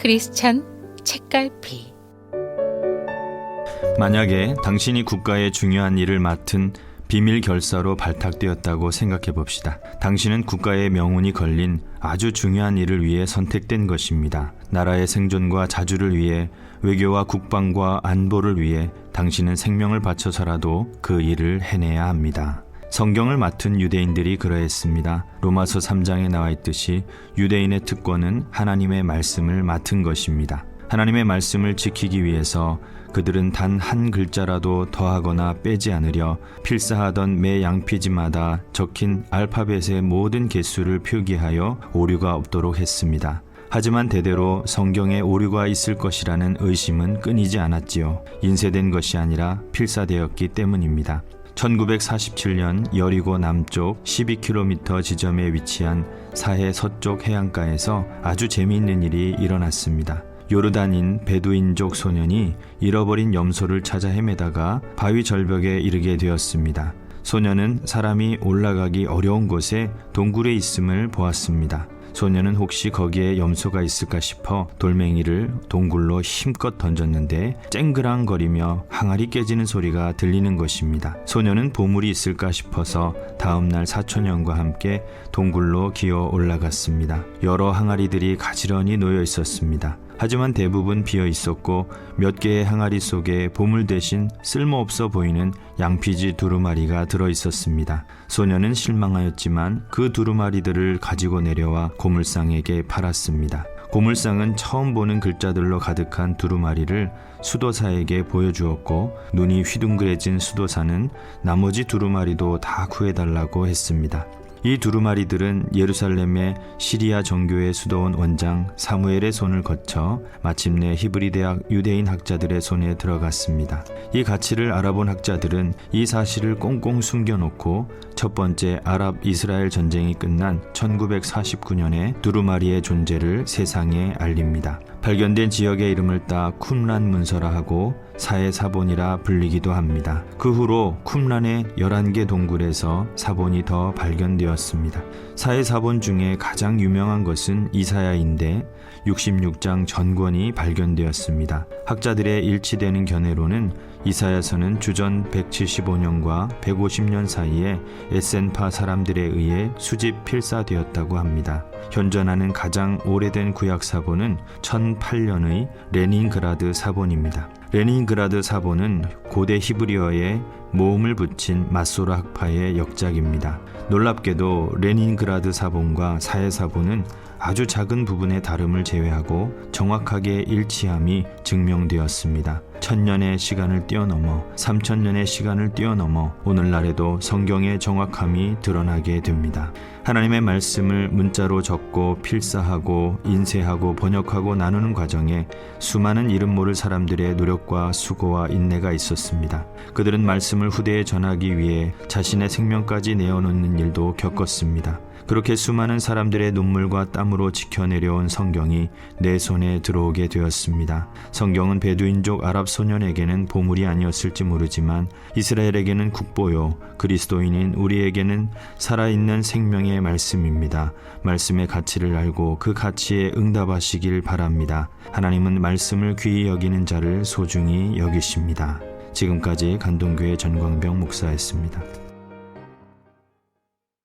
크리스찬 책갈피. 만약에 당신이 국가의 중요한 일을 맡은 비밀 결사로 발탁되었다고 생각해 봅시다. 당신은 국가의 명운이 걸린 아주 중요한 일을 위해 선택된 것입니다. 나라의 생존과 자주를 위해, 외교와 국방과 안보를 위해 당신은 생명을 바쳐서라도 그 일을 해내야 합니다. 성경을 맡은 유대인들이 그러했습니다. 로마서 3장에 나와 있듯이 유대인의 특권은 하나님의 말씀을 맡은 것입니다. 하나님의 말씀을 지키기 위해서 그들은 단 한 글자라도 더하거나 빼지 않으려 필사하던 매 양피지마다 적힌 알파벳의 모든 개수를 표기하여 오류가 없도록 했습니다. 하지만 대대로 성경에 오류가 있을 것이라는 의심은 끊이지 않았지요. 인쇄된 것이 아니라 필사되었기 때문입니다. 1947년 여리고 남쪽 12km 지점에 위치한 사해 서쪽 해안가에서 아주 재미있는 일이 일어났습니다. 요르단인 베두인족 소년이 잃어버린 염소를 찾아 헤매다가 바위 절벽에 이르게 되었습니다. 소년은 사람이 올라가기 어려운 곳에 동굴에 있음을 보았습니다. 소년은 혹시 거기에 염소가 있을까 싶어 돌멩이를 동굴로 힘껏 던졌는데 쨍그랑거리며 항아리 깨지는 소리가 들리는 것입니다. 소년은 보물이 있을까 싶어서 다음날 사촌형과 함께 동굴로 기어 올라갔습니다. 여러 항아리들이 가지런히 놓여 있었습니다. 하지만 대부분 비어 있었고 몇 개의 항아리 속에 보물 대신 쓸모없어 보이는 양피지 두루마리가 들어 있었습니다. 소년은 실망하였지만 그 두루마리들을 가지고 내려와 고물상에게 팔았습니다. 고물상은 처음 보는 글자들로 가득한 두루마리를 수도사에게 보여주었고 눈이 휘둥그레진 수도사는 나머지 두루마리도 다 구해달라고 했습니다. 이 두루마리들은 예루살렘의 시리아 정교회 수도원 원장 사무엘의 손을 거쳐 마침내 히브리 대학 유대인 학자들의 손에 들어갔습니다. 이 가치를 알아본 학자들은 이 사실을 꽁꽁 숨겨놓고 첫 번째 아랍 이스라엘 전쟁이 끝난 1949년에 두루마리의 존재를 세상에 알립니다. 발견된 지역의 이름을 따 쿰란 문서라 하고 사해 사본이라 불리기도 합니다. 그 후로 쿰란의 11개 동굴에서 사본이 더 발견되었습니다. 사해4본 중에 가장 유명한 것은 이사야인데 66장 전권이 발견되었습니다. 학자들의 일치되는 견해로는 이사야서는 주전 175년과 150년 사이에 에센파 사람들에 의해 수집 필사되었다고 합니다. 현존하는 가장 오래된 구약 사본은 1008년의 레닌그라드 사본입니다. 레닌그라드 사본은 고대 히브리어에 모음을 붙인 마소라 학파의 역작입니다. 놀랍게도 레닌그라드 사본과 사해 사본은 아주 작은 부분의 다름을 제외하고 정확하게 일치함이 증명되었습니다. 1000년의 시간을 뛰어넘어 3000년의 시간을 뛰어넘어 오늘날에도 성경의 정확함이 드러나게 됩니다. 하나님의 말씀을 문자로 적고 필사하고 인쇄하고 번역하고 나누는 과정에 수많은 이름 모를 사람들의 노력과 수고와 인내가 있었습니다. 그들은 말씀을 후대에 전하기 위해 자신의 생명까지 내어놓는 일도 겪었습니다. 그렇게 수많은 사람들의 눈물과 땀으로 지켜내려온 성경이 내 손에 들어오게 되었습니다. 성경은 베두인족 아랍 소년에게는 보물이 아니었을지 모르지만 이스라엘에게는 국보요, 그리스도인인 우리에게는 살아있는 생명의 말씀입니다. 말씀의 가치를 알고 그 가치에 응답하시길 바랍니다. 하나님은 말씀을 귀히 여기는 자를 소중히 여기십니다. 지금까지 간동교회 전광병 목사였습니다.